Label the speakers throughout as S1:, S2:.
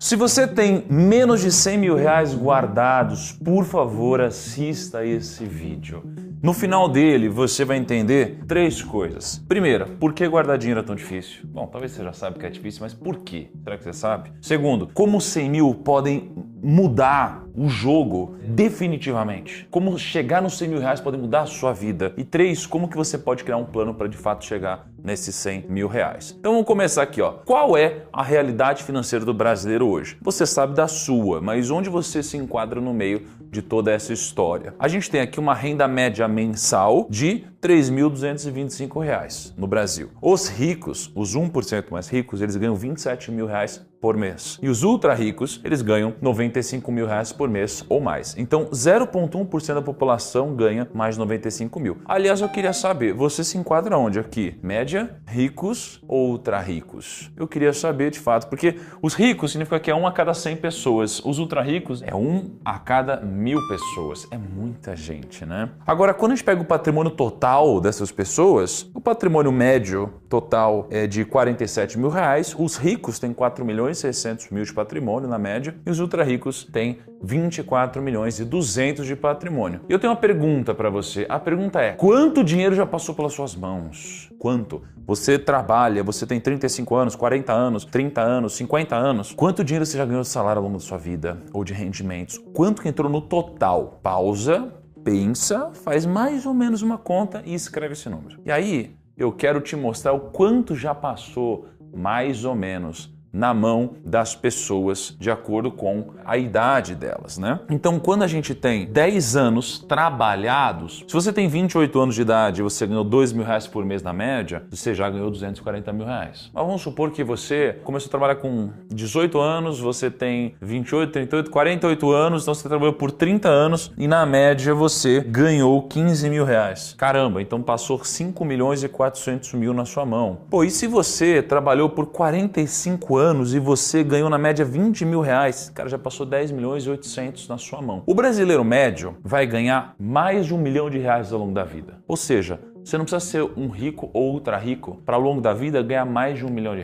S1: Se você tem menos de 100 mil reais guardados, por favor, assista esse vídeo. No final dele, você vai entender 3 coisas. Primeira, por que guardar dinheiro é tão difícil? Bom, talvez você já sabe que é difícil, mas por quê? Será que você sabe? Segundo, como 100 mil podem mudar o jogo definitivamente. Como chegar nos 100 mil reais pode mudar a sua vida. E 3, como que você pode criar um plano para de fato chegar nesses 100 mil reais. Então vamos começar aqui, ó. Qual é a realidade financeira do brasileiro hoje? Você sabe da sua, mas onde você se enquadra no meio de toda essa história? A gente tem aqui uma renda média mensal de R$ 3.225 no Brasil. Os ricos, os 1% mais ricos, eles ganham 27 mil reais por mês. E os ultra ricos, eles ganham 95 mil reais por mês ou mais. Então 0,1% da população ganha mais de 95 mil. Aliás, eu queria saber, você se enquadra onde aqui? Média, ricos ou ultra ricos? Eu queria saber de fato, porque os ricos significa que é 1 a cada 100 pessoas. Os ultra ricos é 1 a cada 1.000 pessoas. É muita gente, né? Agora, quando a gente pega o patrimônio total dessas pessoas, o patrimônio médio total é de 47 mil reais. Os ricos têm 4 milhões e 600 mil de patrimônio na média e os ultra ricos têm 24 milhões e 200 de patrimônio. E eu tenho uma pergunta para você. A pergunta é: quanto dinheiro já passou pelas suas mãos? Quanto? Você trabalha, você tem 35 anos, 40 anos, 30 anos, 50 anos. Quanto dinheiro você já ganhou de salário ao longo da sua vida? Ou de rendimentos? Quanto que entrou no total? Pausa, pensa, faz mais ou menos uma conta e escreve esse número. E aí, eu quero te mostrar o quanto já passou, mais ou menos, na mão das pessoas de acordo com a idade delas, né? Então, quando a gente tem 10 anos trabalhados, se você tem 28 anos de idade e você ganhou 2 mil reais por mês na média, você já ganhou 240 mil reais. Mas vamos supor que você começou a trabalhar com 18 anos, você tem 28, 38, 48 anos, então você trabalhou por 30 anos e na média você ganhou 15 mil reais. Caramba, então passou 5 milhões e 400 mil na sua mão. Pô, e se você trabalhou por 45 anos e você ganhou na média 20 mil reais, cara, já passou 10 milhões e 800 na sua mão. O brasileiro médio vai ganhar mais de R$1 milhão ao longo da vida. Ou seja, você não precisa ser um rico ou ultra rico para ao longo da vida ganhar mais de R$1 milhão.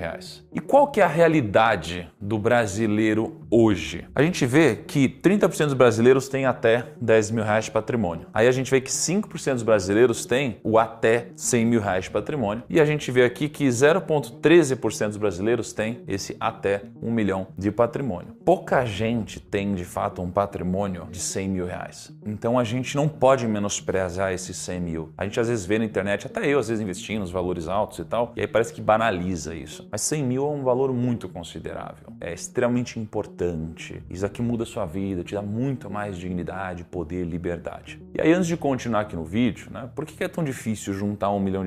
S1: E qual que é a realidade do brasileiro hoje? A gente vê que 30% dos brasileiros têm até 10 mil reais de patrimônio. Aí a gente vê que 5% dos brasileiros têm o até 100 mil reais de patrimônio. E a gente vê aqui que 0,13% dos brasileiros têm esse até 1 milhão de patrimônio. Pouca gente tem de fato um patrimônio de 100 mil reais. Então a gente não pode menosprezar esses 100 mil. A gente às vezes vê na internet, até eu às vezes investindo nos valores altos e tal, e aí parece que banaliza isso. Mas 100 mil é um valor muito considerável, é extremamente importante. Isso aqui muda a sua vida, te dá muito mais dignidade, poder, liberdade. E aí antes de continuar aqui no vídeo, né, por que é tão difícil juntar R$1 milhão?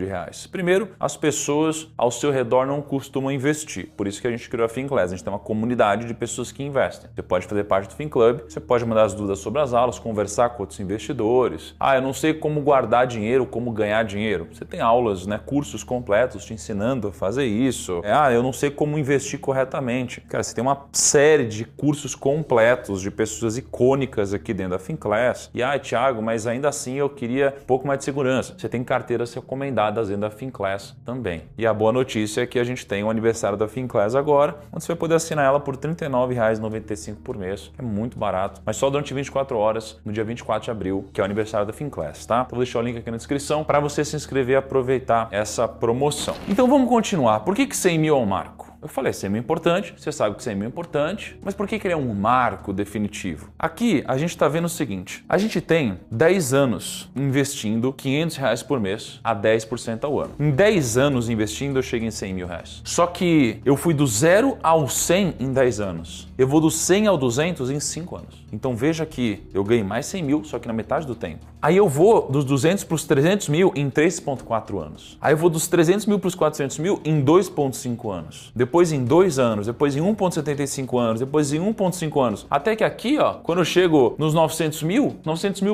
S1: Primeiro, as pessoas ao seu redor não costumam investir, por isso que a gente criou a Finclass, a gente tem uma comunidade de pessoas que investem. Você pode fazer parte do FinClub, você pode mandar as dúvidas sobre as aulas, conversar com outros investidores. Ah, eu não sei como guardar dinheiro, como ganhar dinheiro. Você tem aulas, né, cursos completos te ensinando a fazer isso. Eu não sei como investir corretamente. Cara, você tem uma série de cursos completos de pessoas icônicas aqui dentro da Finclass. E Thiago, mas ainda assim eu queria um pouco mais de segurança. Você tem carteiras recomendadas dentro da Finclass também. E a boa notícia é que a gente tem o aniversário da Finclass agora, onde você vai poder assinar ela por R$ 39,95 por mês, que é muito barato, mas só durante 24 horas, no dia 24 de abril, que é o aniversário da Finclass, tá? Então vou deixar o link aqui na descrição para você se inscrever e aproveitar essa promoção. Então vamos continuar. Por que 100 mil é um marco? Eu falei, 100 mil é importante, você sabe que 100 mil é importante, mas por que ele é um marco definitivo? Aqui a gente está vendo o seguinte, a gente tem 10 anos investindo R$500 por mês a 10% ao ano. Em 10 anos investindo eu cheguei em 100 mil reais. Só que eu fui do 0 ao 100 em 10 anos. Eu vou do 100 ao 200 em 5 anos. Então veja que eu ganhei mais 100 mil, só que na metade do tempo. Aí eu vou dos 200 para os 300 mil em 3,4 anos. Aí eu vou dos 300 mil para os 400 mil em 2,5 anos. Depois em 2 anos, depois em 1,75 anos, depois em 1,5 anos. Até que aqui, ó, quando eu chego nos 900 mil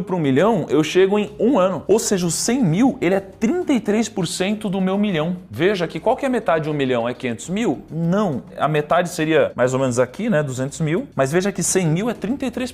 S1: para 1 milhão, eu chego em 1 ano. Ou seja, os 100 mil, ele é 33% do meu milhão. Veja que qual que é a metade de 1 milhão? É 500 mil? Não. A metade seria mais ou menos aqui, né, 200 mil. Mas veja que 100 mil é 33%.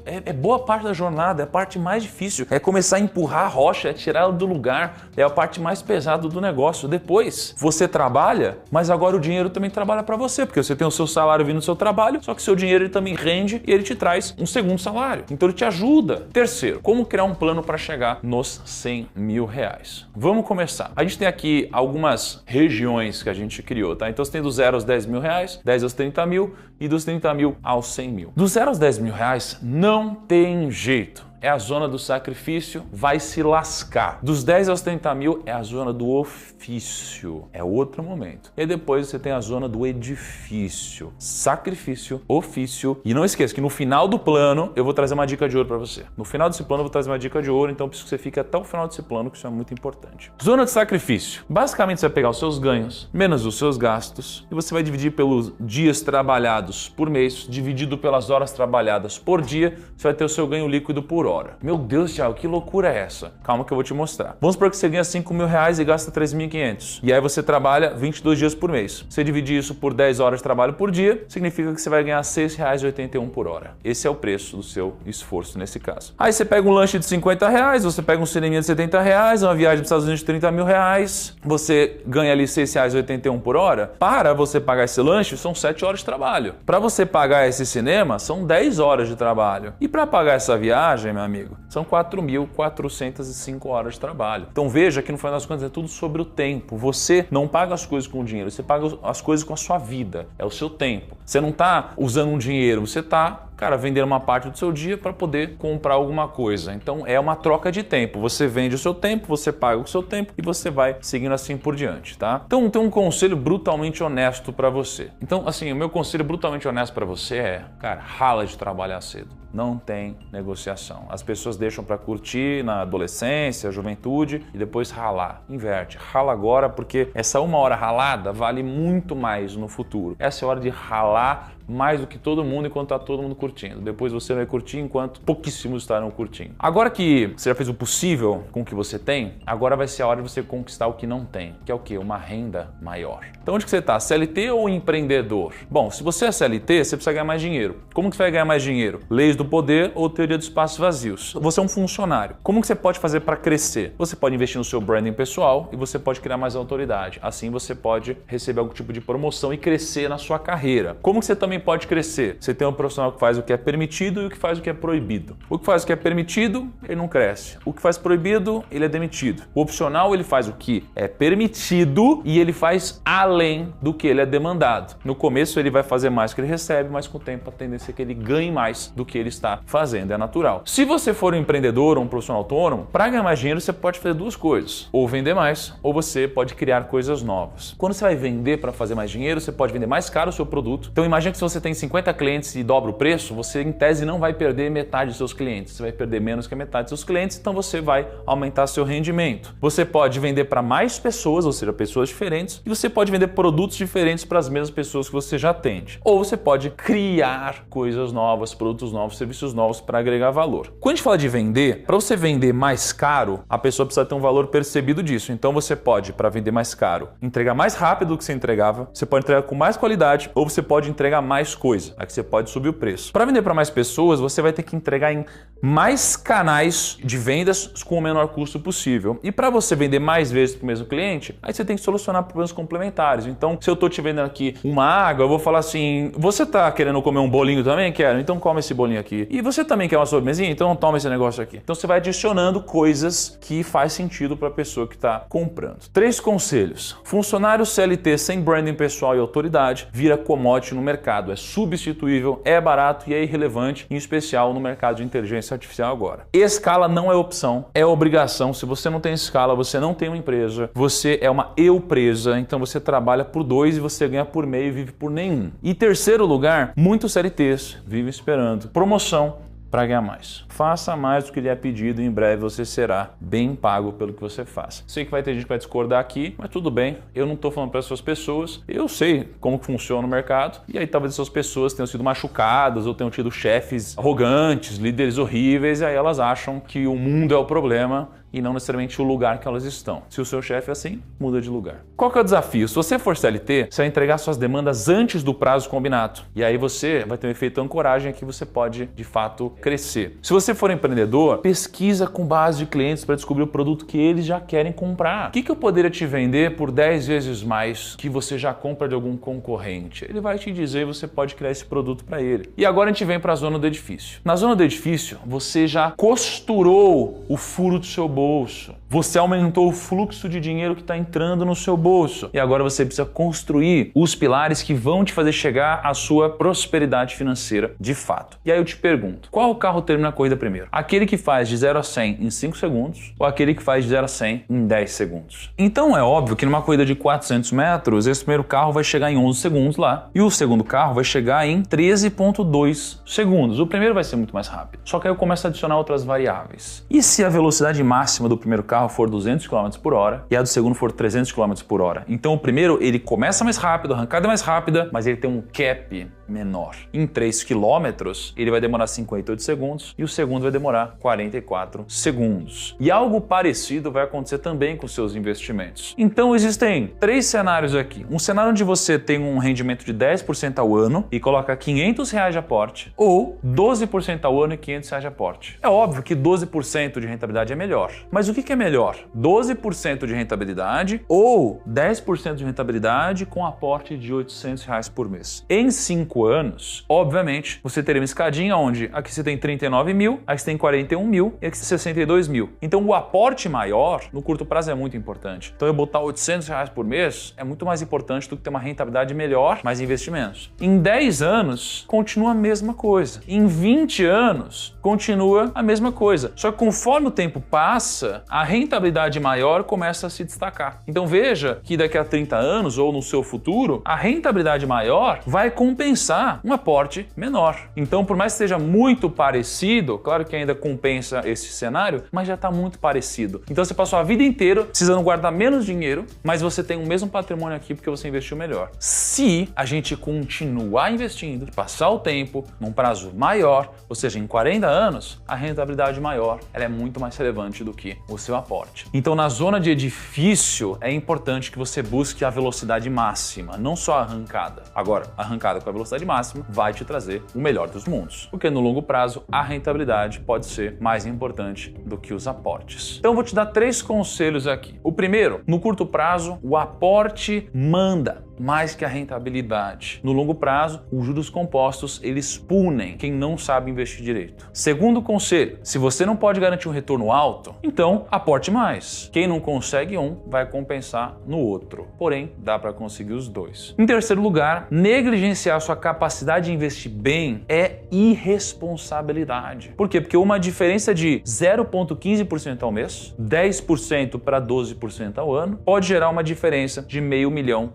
S1: É boa parte da jornada, é a parte mais difícil. É começar a empurrar a rocha, é tirar ela do lugar. É a parte mais pesada do negócio. Depois, você trabalha, mas agora o dinheiro também trabalha para você, porque você tem o seu salário vindo do seu trabalho, só que seu dinheiro ele também rende e ele te traz um segundo salário. Então ele te ajuda. Terceiro, como criar um plano para chegar nos 100 mil reais? Vamos começar. A gente tem aqui algumas regiões que a gente criou, tá? Então você tem do 0 aos 10 mil reais, 10 aos 30 mil e dos 30 mil aos 100 mil. Do 0 aos 10 mil reais não tem jeito. É a zona do sacrifício, vai se lascar. Dos 10 aos 30 mil é a zona do ofício, é outro momento. E depois você tem a zona do edifício, sacrifício, ofício. E não esqueça que no final do plano eu vou trazer uma dica de ouro para você. No final desse plano eu vou trazer uma dica de ouro, então preciso que você fique até o final desse plano, que isso é muito importante. Zona de sacrifício. Basicamente você vai pegar os seus ganhos, menos os seus gastos, e você vai dividir pelos dias trabalhados por mês, dividido pelas horas trabalhadas por dia, você vai ter o seu ganho líquido por hora. Meu Deus, Thiago, que loucura é essa? Calma que eu vou te mostrar. Vamos supor que você ganha 5 mil reais e gasta 3.500. E aí você trabalha 22 dias por mês. Você dividir isso por 10 horas de trabalho por dia, significa que você vai ganhar R$ 6,81 por hora. Esse é o preço do seu esforço nesse caso. Aí você pega um lanche de 50 reais, você pega um cineminha de 70 reais, uma viagem para os Estados Unidos de 30 mil reais, você ganha ali R$ 6,81 por hora. Para você pagar esse lanche, são 7 horas de trabalho. Para você pagar esse cinema, são 10 horas de trabalho. E para pagar essa viagem, meu amigo, são 4.405 horas de trabalho. Então veja que no final das contas é tudo sobre o tempo. Você não paga as coisas com o dinheiro, você paga as coisas com a sua vida, é o seu tempo. Você não está usando um dinheiro, você está, vender uma parte do seu dia para poder comprar alguma coisa. Então é uma troca de tempo. Você vende o seu tempo, você paga o seu tempo e você vai seguindo assim por diante, tá? Então tem um conselho brutalmente honesto para você. Então, assim, o meu conselho brutalmente honesto para você é, rala de trabalhar cedo. Não tem negociação. As pessoas deixam para curtir na adolescência, juventude e depois ralar. Inverte. Rala agora porque essa 1 hora ralada vale muito mais no futuro. Essa é a hora de ralar mais do que todo mundo enquanto está todo mundo curtindo. Depois você vai curtir enquanto pouquíssimos estarão curtindo. Agora que você já fez o possível com o que você tem, agora vai ser a hora de você conquistar o que não tem, que é o quê? Uma renda maior. Então onde que você está? CLT ou empreendedor? Bom, se você é CLT, você precisa ganhar mais dinheiro. Como que você vai ganhar mais dinheiro? Leis do poder ou teoria dos espaços vazios? Você é um funcionário. Como que você pode fazer para crescer? Você pode investir no seu branding pessoal e você pode criar mais autoridade. Assim você pode receber algum tipo de promoção e crescer na sua carreira. Como que você também pode crescer? Você tem um profissional que faz o que é permitido e o que faz o que é proibido. O que faz o que é permitido, ele não cresce. O que faz proibido, ele é demitido. O opcional, ele faz o que é permitido e ele faz além do que ele é demandado. No começo, ele vai fazer mais do que ele recebe, mas com o tempo a tendência é que ele ganhe mais do que ele está fazendo. É natural. Se você for um empreendedor ou um profissional autônomo, para ganhar mais dinheiro, você pode fazer duas coisas. Ou vender mais, ou você pode criar coisas novas. Quando você vai vender para fazer mais dinheiro, você pode vender mais caro o seu produto. Então imagina que se você tem 50 clientes e dobra o preço, você em tese não vai perder metade dos seus clientes. Você vai perder menos que a metade dos seus clientes, então você vai aumentar seu rendimento. Você pode vender para mais pessoas, ou seja, pessoas diferentes, e você pode vender produtos diferentes para as mesmas pessoas que você já atende. Ou você pode criar coisas novas, produtos novos, serviços novos para agregar valor. Quando a gente fala de vender, para você vender mais caro, a pessoa precisa ter um valor percebido disso. Então você pode, para vender mais caro, entregar mais rápido do que você entregava, você pode entregar com mais qualidade, ou você pode entregar mais coisa. Aqui você pode subir o preço. Para vender para mais pessoas, você vai ter que entregar em mais canais de vendas com o menor custo possível. E para você vender mais vezes para o mesmo cliente, aí você tem que solucionar problemas complementares. Então, se eu estou te vendendo aqui uma água, eu vou falar assim, você está querendo comer um bolinho também? Quero. Então come esse bolinho aqui. E você também quer uma sobremesinha? Então toma esse negócio aqui. Então você vai adicionando coisas que faz sentido para a pessoa que está comprando. 3 conselhos. Funcionário CLT sem branding pessoal e autoridade vira commodity no mercado. É substituível, é barato e é irrelevante, em especial no mercado de inteligência artificial agora. Escala não é opção, é obrigação. Se você não tem escala, você não tem uma empresa, você é uma eu-presa, então você trabalha por 2 e você ganha por meio e vive por nenhum. E terceiro lugar, muitos CLTs vivem esperando promoção para ganhar mais. Faça mais do que lhe é pedido e em breve você será bem pago pelo que você faz. Sei que vai ter gente que vai discordar aqui, mas tudo bem. Eu não estou falando para essas pessoas. Eu sei como funciona o mercado e aí talvez essas pessoas tenham sido machucadas ou tenham tido chefes arrogantes, líderes horríveis e aí elas acham que o mundo é o problema e não necessariamente o lugar que elas estão. Se o seu chefe é assim, muda de lugar. Qual que é o desafio? Se você for CLT, você vai entregar suas demandas antes do prazo combinado. E aí você vai ter um efeito ancoragem que você pode, de fato, crescer. Se você for empreendedor, pesquisa com base de clientes para descobrir o produto que eles já querem comprar. O que eu poderia te vender por 10 vezes mais que você já compra de algum concorrente? Ele vai te dizer e você pode criar esse produto para ele. E agora a gente vem para a zona do edifício. Na zona do edifício, você já costurou o furo do seu bolso. Você aumentou o fluxo de dinheiro que está entrando no seu bolso. E agora você precisa construir os pilares que vão te fazer chegar à sua prosperidade financeira de fato. E aí eu te pergunto, qual carro termina a corrida primeiro? Aquele que faz de 0 a 100 em 5 segundos ou aquele que faz de 0 a 100 em 10 segundos? Então é óbvio que numa corrida de 400 metros, esse primeiro carro vai chegar em 11 segundos lá e o segundo carro vai chegar em 13,2 segundos. O primeiro vai ser muito mais rápido. Só que aí eu começo a adicionar outras variáveis. E se a velocidade máxima do primeiro carro for 200 km por hora e a do segundo for 300 km por hora? Então o primeiro ele começa mais rápido, a arrancada é mais rápida, mas ele tem um cap menor. Em 3 km ele vai demorar 58 segundos e o segundo vai demorar 44 segundos. E algo parecido vai acontecer também com seus investimentos. Então existem 3 cenários aqui. Um cenário onde você tem um rendimento de 10% ao ano e coloca R$500 de aporte, ou 12% ao ano e R$500 de aporte. É óbvio que 12% de rentabilidade é melhor. Mas o que é melhor? 12% de rentabilidade ou 10% de rentabilidade com aporte de R$800 por mês? Em 5 anos, obviamente, você teria uma escadinha onde aqui você tem 39 mil, aqui você tem 41 mil e aqui 62 mil. Então o aporte maior no curto prazo é muito importante. Então eu botar R$800 por mês é muito mais importante do que ter uma rentabilidade melhor, mais investimentos. Em 10 anos, continua a mesma coisa. Em 20 anos, continua a mesma coisa. Só que conforme o tempo passa, a rentabilidade maior começa a se destacar. Então veja que daqui a 30 anos ou no seu futuro, a rentabilidade maior vai compensar um aporte menor. Então, por mais que seja muito parecido, claro que ainda compensa esse cenário, mas já está muito parecido. Então você passou a vida inteira precisando guardar menos dinheiro, mas você tem o mesmo patrimônio aqui porque você investiu melhor. Se a gente continuar investindo, passar o tempo num prazo maior, ou seja, em 40 anos, a rentabilidade maior ela é muito mais relevante do que o seu aporte. Então, na zona de edifício, é importante que você busque a velocidade máxima, não só a arrancada. Agora, a arrancada com a velocidade máxima vai te trazer o melhor dos mundos, porque no longo prazo a rentabilidade pode ser mais importante do que os aportes. Então, eu vou te dar 3 conselhos aqui. O primeiro, no curto prazo, o aporte manda mais que a rentabilidade. No longo prazo, os juros compostos, eles punem quem não sabe investir direito. Segundo conselho, se você não pode garantir um retorno alto, então aporte mais. Quem não consegue um, vai compensar no outro. Porém, dá para conseguir os dois. Em terceiro lugar, negligenciar sua capacidade de investir bem é irresponsabilidade. Por quê? Porque uma diferença de 0,15% ao mês, 10% para 12% ao ano, pode gerar uma diferença de R$500 milhão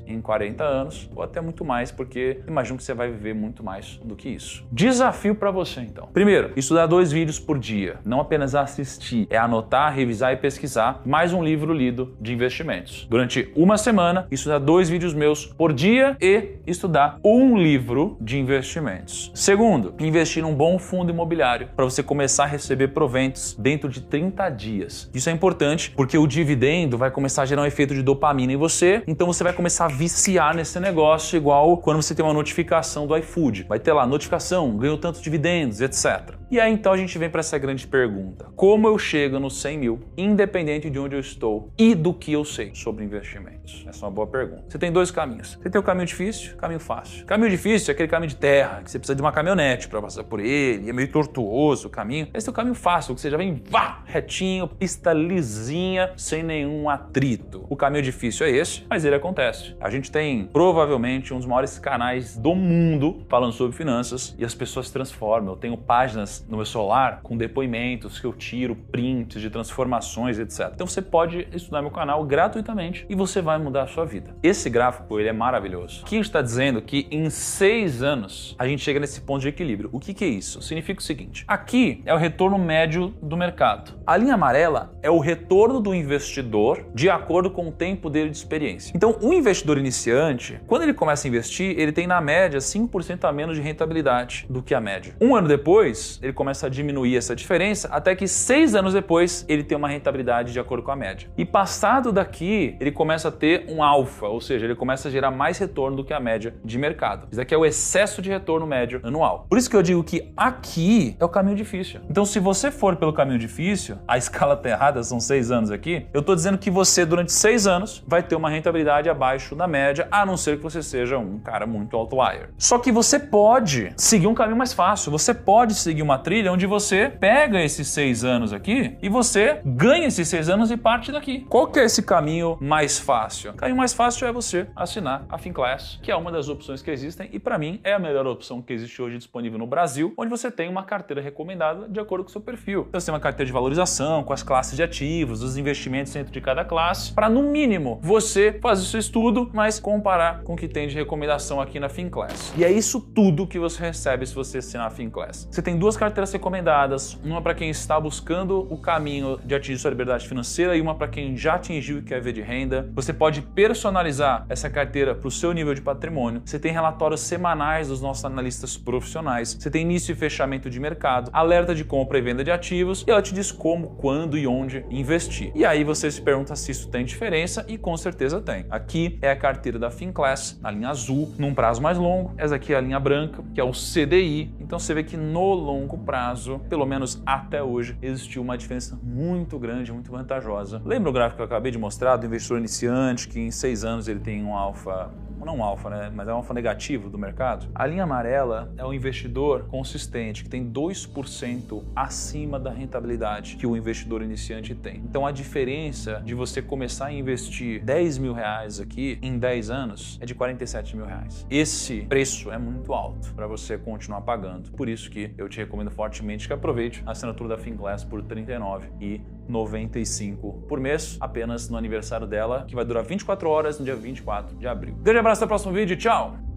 S1: em 40 anos, ou até muito mais, porque imagino que você vai viver muito mais do que isso. Desafio para você, então. Primeiro, estudar 2 vídeos por dia. Não apenas assistir, é anotar, revisar e pesquisar mais um livro lido de investimentos. Durante uma semana, estudar 2 vídeos meus por dia e estudar um livro de investimentos. Segundo, investir num bom fundo imobiliário para você começar a receber proventos dentro de 30 dias. Isso é importante porque o dividendo vai começar a gerar um efeito de dopamina em você, então você vai começar a viciar nesse negócio, igual quando você tem uma notificação do iFood. Vai ter lá, notificação, ganhou tantos dividendos, etc. E aí então a gente vem para essa grande pergunta. Como eu chego nos 100 mil, independente de onde eu estou e do que eu sei sobre investimentos? Essa é uma boa pergunta. Você tem 2 caminhos. Você tem o caminho difícil e o caminho fácil. Caminho difícil é aquele caminho de terra, que você precisa de uma caminhonete para passar por ele, é meio tortuoso o caminho. Esse é o caminho fácil, que você já vem retinho, pista lisinha, sem nenhum atrito. O caminho difícil é esse, mas ele acontece. A gente tem provavelmente um dos maiores canais do mundo falando sobre finanças e as pessoas se transformam. Eu tenho páginas no meu celular com depoimentos que eu tiro, prints de transformações, etc. Então você pode estudar meu canal gratuitamente e você vai mudar a sua vida. Esse gráfico ele é maravilhoso. Aqui a gente está dizendo que em 6 anos a gente chega nesse ponto de equilíbrio. O que é isso? Significa o seguinte: aqui é o retorno médio do mercado. A linha amarela é o retorno do investidor de acordo com o tempo dele de experiência. Então o investidor iniciante, quando ele começa a investir, ele tem na média 5% a menos de rentabilidade do que a média. Um ano depois, ele começa a diminuir essa diferença até que 6 anos depois ele tem uma rentabilidade de acordo com a média. E passado daqui, ele começa a ter um alfa, ou seja, ele começa a gerar mais retorno do que a média de mercado. Isso aqui é o excesso de retorno médio anual. Por isso que eu digo que aqui é o caminho difícil. Então, se você for pelo caminho difícil, a escala tá errada, são 6 anos aqui, eu tô dizendo que você, durante 6 anos, vai ter uma rentabilidade abaixo da média, a não ser que você seja um cara muito outlier. Só que você pode seguir um caminho mais fácil. Você pode seguir uma trilha onde você pega esses 6 anos aqui e você ganha esses 6 anos e parte daqui. Qual que é esse caminho mais fácil? O caminho mais fácil é você assinar a Finclass, que é uma das opções que existem e para mim é a melhor opção que existe hoje disponível no Brasil, onde você tem uma carteira recomendada de acordo com o seu perfil. Então você tem uma carteira de valorização, com as classes de ativos, os investimentos dentro de cada classe, para no mínimo você fazer o seu estudo, mas comparar com o que tem de recomendação aqui na Finclass. E é isso tudo que você recebe se você assinar a Finclass. Você tem 2 carteiras recomendadas, uma para quem está buscando o caminho de atingir sua liberdade financeira e uma para quem já atingiu e quer ver de renda. Você pode personalizar essa carteira para o seu nível de patrimônio. Você tem relatórios semanais dos nossos analistas profissionais. Você tem início e fechamento de mercado, alerta de compra e venda de ativos e ela te diz como, quando e onde investir. E aí você se pergunta se isso tem diferença e com certeza tem. Aqui é a carteira da Finclass, na linha azul, num prazo mais longo. Essa aqui é a linha branca, que é o CDI. Então você vê que no longo prazo, pelo menos até hoje, existiu uma diferença muito grande, muito vantajosa. Lembra o gráfico que eu acabei de mostrar do investidor iniciante, que em 6 anos ele tem um alfa, não um alfa, né? Mas é um alfa negativo do mercado? A linha amarela é o investidor consistente, que tem 2% acima da rentabilidade que o investidor iniciante tem. Então a diferença de você começar a investir 10 mil reais aqui em 10 anos é de 47 mil reais. Esse preço é muito alto para você continuar pagando. Por isso que eu te recomendo fortemente que aproveite a assinatura da Finclass por R$ 39,95 por mês, apenas no aniversário dela, que vai durar 24 horas no dia 24 de abril. Grande abraço, até o próximo vídeo, tchau!